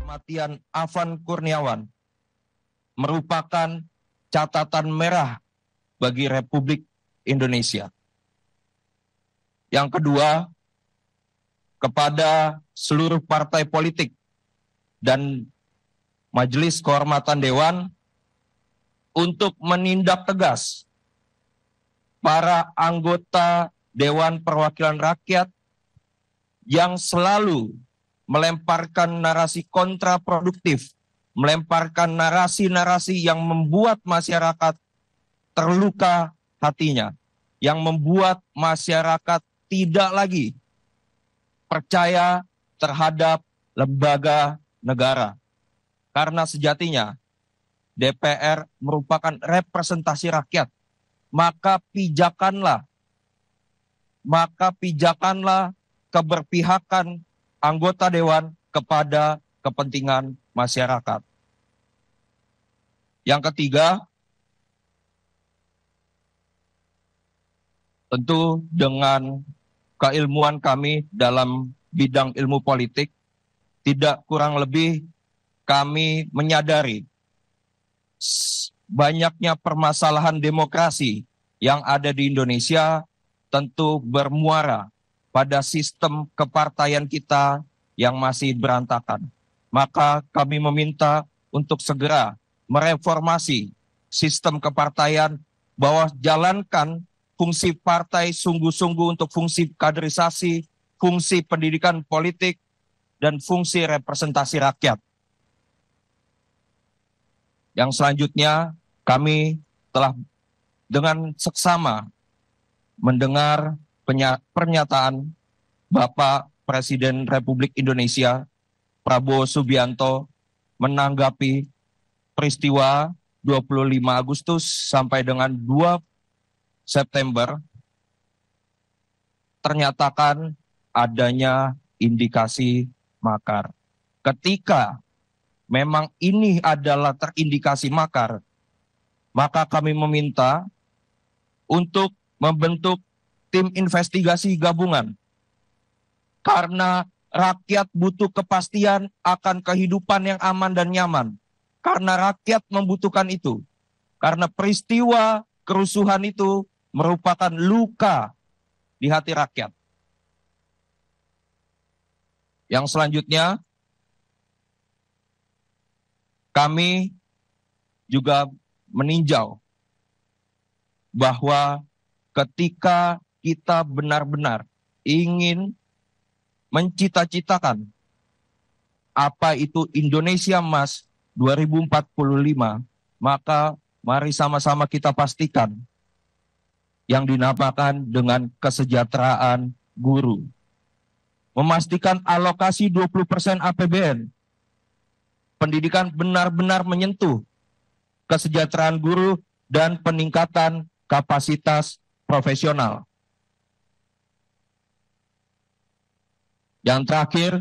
Kematian Afan Kurniawan merupakan catatan merah bagi Republik Indonesia. Yang kedua, kepada seluruh partai politik dan Majelis Kehormatan Dewan untuk menindak tegas para anggota Dewan Perwakilan Rakyat yang selalu melemparkan narasi kontraproduktif, melemparkan narasi-narasi yang membuat masyarakat terluka hatinya, yang membuat masyarakat tidak lagi percaya terhadap lembaga negara. Karena sejatinya DPR merupakan representasi rakyat, maka pijakanlah keberpihakan anggota dewan kepada kepentingan masyarakat. Yang ketiga, tentu dengan keilmuan kami dalam bidang ilmu politik, tidak kurang lebih kami menyadari banyaknya permasalahan demokrasi yang ada di Indonesia tentu bermuara pada sistem kepartaian kita yang masih berantakan. Maka kami meminta untuk segera mereformasi sistem kepartaian, bahwa jalankan fungsi partai sungguh-sungguh untuk fungsi kaderisasi, fungsi pendidikan politik, dan fungsi representasi rakyat. Yang selanjutnya, kami telah dengan seksama mendengar pernyataan Bapak Presiden Republik Indonesia Prabowo Subianto menanggapi peristiwa 25 Agustus sampai dengan 2 September, ternyatakan adanya indikasi makar. Ketika memang ini adalah terindikasi makar, maka kami meminta untuk membentuk tim investigasi gabungan. Karena rakyat butuh kepastian akan kehidupan yang aman dan nyaman. Karena rakyat membutuhkan itu. Karena peristiwa kerusuhan itu merupakan luka di hati rakyat. Yang selanjutnya, kami juga meninjau bahwa ketika kita benar-benar ingin mencita-citakan apa itu Indonesia Emas 2045, maka mari sama-sama kita pastikan yang dinamakan dengan kesejahteraan guru. Memastikan alokasi 20% APBN. Pendidikan benar-benar menyentuh kesejahteraan guru dan peningkatan kapasitas profesional. Yang terakhir,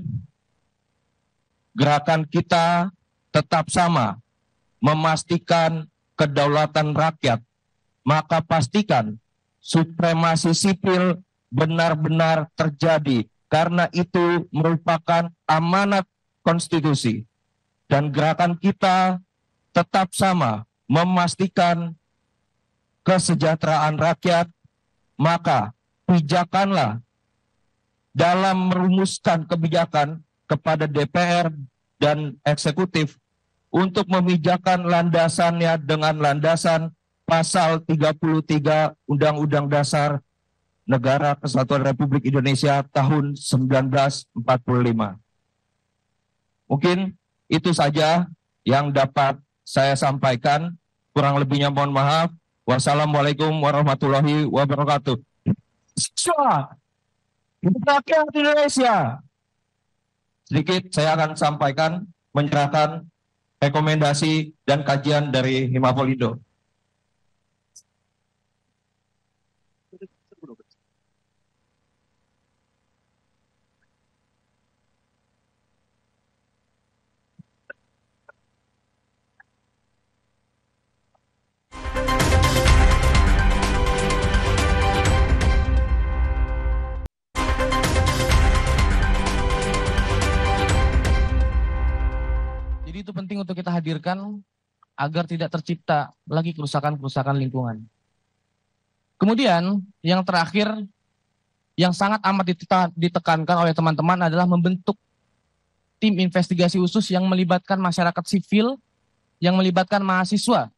gerakan kita tetap sama, memastikan kedaulatan rakyat, maka pastikan supremasi sipil benar-benar terjadi, karena itu merupakan amanat konstitusi. Dan gerakan kita tetap sama, memastikan kesejahteraan rakyat, maka pijakanlah dalam merumuskan kebijakan kepada DPR dan eksekutif untuk memijakan landasannya dengan landasan pasal 33 Undang-Undang Dasar Negara Kesatuan Republik Indonesia tahun 1945. Mungkin itu saja yang dapat saya sampaikan. Kurang lebihnya mohon maaf. Wassalamualaikum warahmatullahi wabarakatuh. Rakyat Indonesia. Sedikit saya akan sampaikan, menyerahkan rekomendasi dan kajian dari Himapolrindo. Jadi itu penting untuk kita hadirkan agar tidak tercipta lagi kerusakan-kerusakan lingkungan. Kemudian yang terakhir yang sangat amat ditekankan oleh teman-teman adalah membentuk tim investigasi khusus yang melibatkan masyarakat sipil, yang melibatkan mahasiswa.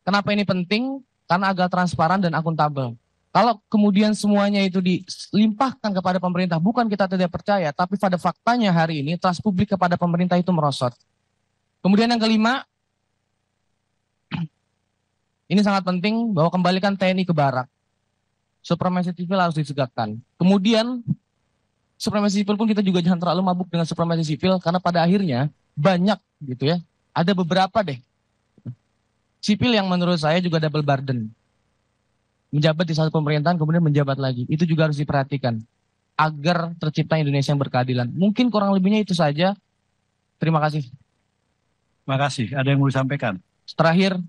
Kenapa ini penting? Karena agar transparan dan akuntabel. Kalau kemudian semuanya itu dilimpahkan kepada pemerintah, bukan kita tidak percaya, tapi pada faktanya hari ini trust publik kepada pemerintah itu merosot. Kemudian yang kelima, ini sangat penting bahwa kembalikan TNI ke barak. Supremasi sipil harus ditegakkan. Kemudian supremasi sipil pun kita juga jangan terlalu mabuk dengan supremasi sipil karena pada akhirnya banyak gitu ya. Ada beberapa deh sipil yang menurut saya juga double burden. Menjabat di satu pemerintahan kemudian menjabat lagi. Itu juga harus diperhatikan agar tercipta Indonesia yang berkeadilan. Mungkin kurang lebihnya itu saja. Terima kasih. Terima kasih. Ada yang mau disampaikan? Terakhir,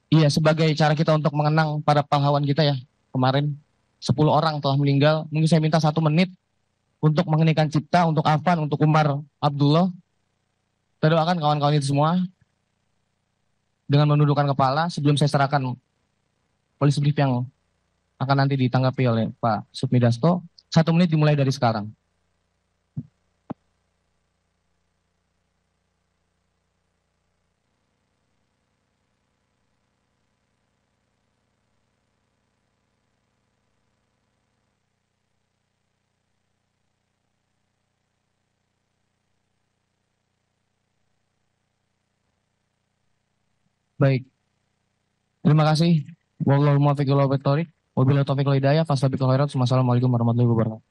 iya, sebagai cara kita untuk mengenang para pahlawan kita ya, kemarin 10 orang telah meninggal. Mungkin saya minta 1 menit untuk mengeningkan cipta, untuk Afan, untuk Umar Abdullah. Kita doakan kawan-kawan itu semua dengan menundukkan kepala sebelum saya serahkan police brief yang akan nanti ditanggapi oleh Pak Sufmi Dasko. 1 menit dimulai dari sekarang. Baik, terima kasih. Wabillahi taufiq wal hidayah. Fastabiqul khairat. Wassalamualaikum warahmatullahi wabarakatuh.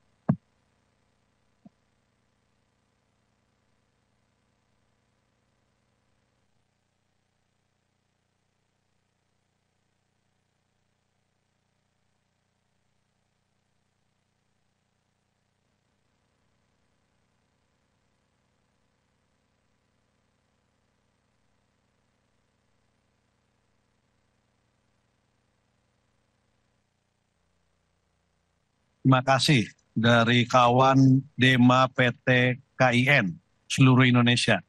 Terima kasih dari kawan Dema PT KIN seluruh Indonesia.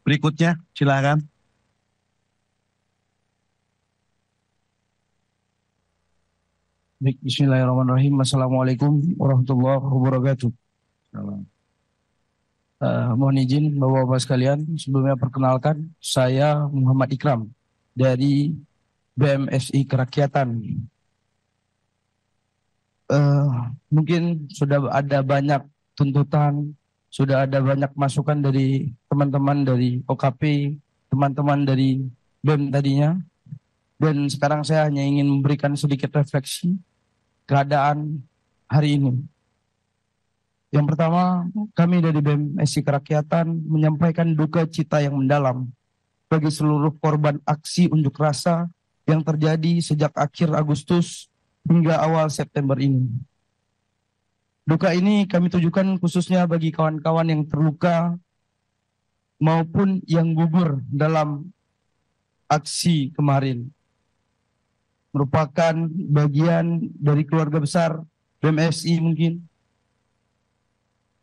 Berikutnya, silakan. Baik, bismillahirrahmanirrahim. Assalamualaikum warahmatullahi wabarakatuh. Mohon izin Bapak-Bapak sekalian, sebelumnya perkenalkan, saya Muhammad Ikram dari BMSI Kerakyatan. Mungkin sudah ada banyak tuntutan, sudah ada banyak masukan dari teman-teman dari OKP, teman-teman dari BEM tadinya, dan sekarang saya hanya ingin memberikan sedikit refleksi keadaan hari ini. Yang pertama, kami dari BMSI Kerakyatan menyampaikan duka cita yang mendalam bagi seluruh korban aksi unjuk rasa yang terjadi sejak akhir Agustus hingga awal September ini. Duka ini kami tujukan khususnya bagi kawan-kawan yang terluka maupun yang gugur dalam aksi kemarin. Merupakan bagian dari keluarga besar BMSI mungkin.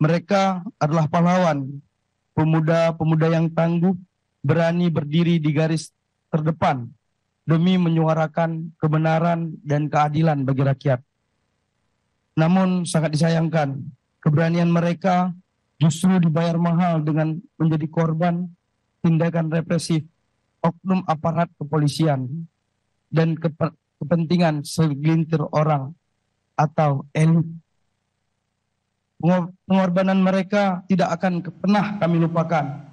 Mereka adalah pahlawan, pemuda-pemuda yang tangguh, berani berdiri di garis terdepan demi menyuarakan kebenaran dan keadilan bagi rakyat. Namun sangat disayangkan, keberanian mereka justru dibayar mahal dengan menjadi korban tindakan represif oknum aparat kepolisian dan kepentingan segelintir orang atau elit. Pengorbanan mereka tidak akan pernah kami lupakan.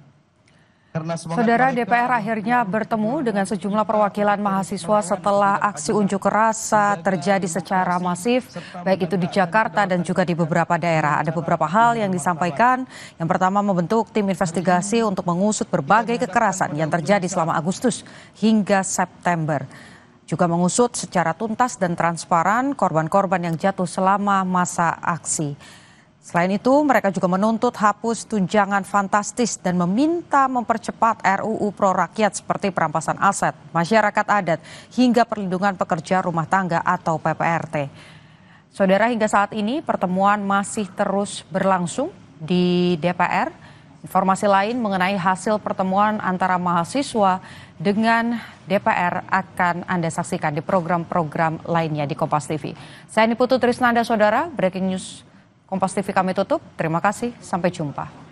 Saudara, DPR akhirnya bertemu dengan sejumlah perwakilan mahasiswa setelah aksi unjuk rasa terjadi secara masif, baik itu di Jakarta dan juga di beberapa daerah. Ada beberapa hal yang disampaikan. Yang pertama, membentuk tim investigasi untuk mengusut berbagai kekerasan yang terjadi selama Agustus hingga September. Juga mengusut secara tuntas dan transparan korban-korban yang jatuh selama masa aksi. Selain itu, mereka juga menuntut hapus tunjangan fantastis dan meminta mempercepat RUU Pro Rakyat seperti perampasan aset, masyarakat adat, hingga perlindungan pekerja rumah tangga atau PPRT. Saudara, hingga saat ini pertemuan masih terus berlangsung di DPR. Informasi lain mengenai hasil pertemuan antara mahasiswa dengan DPR akan Anda saksikan di program-program lainnya di Kompas TV. Saya Niputu Trisnanda, Saudara. Breaking News Kompas TV kami tutup. Terima kasih. Sampai jumpa.